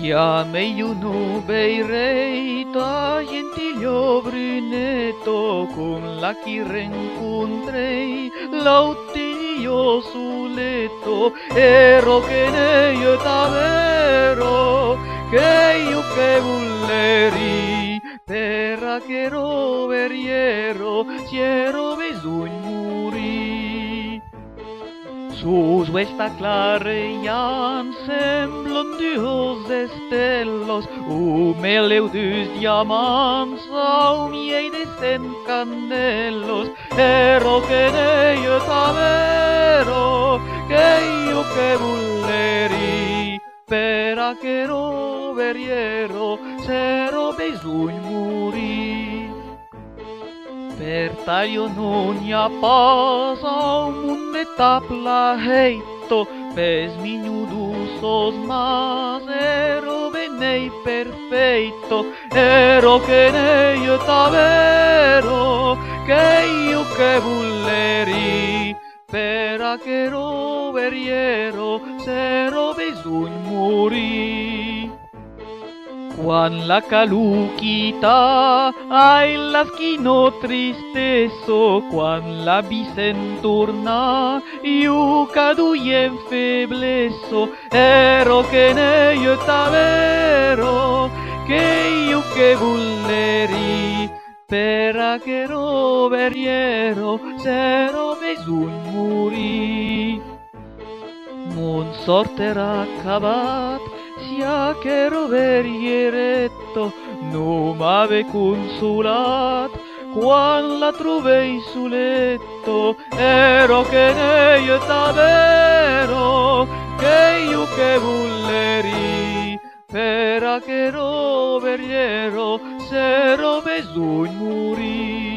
Ja meglio nu beirei ta gentiglio brunetto con la chi rincontrei l'autilio sul letto ero che ne io davvero che vulleri per che ero veriero si ero bisogno muri. Sus questa clarean semblon duos estelos, meleudos diamants au miei descent candelos, ero che ne io t'avero, che io che vulleri, per che ero veriero, s'ero bisogno muri. Per taglio non ha pasa un munde tapla heitto, pes minudusos mas ero benei perfeito, ero che ne io t'avero, che io che vulleri, per che ero veriero, s'ero bisogno muri. Quan la caluchita ai la schino tristesso, quan la bisen torna, io caduien feblesso, ero che ne io t'avero, che io che vulleri, per che ero veriero, s'ero bisogno muri. Non sorterà cavat, sia che ero verieretto, non m'ave consolat, quan la trovei sul letto, ero che ne io t'avero, che io che vulleri, per che ero veriero, s'ero bisogno muri.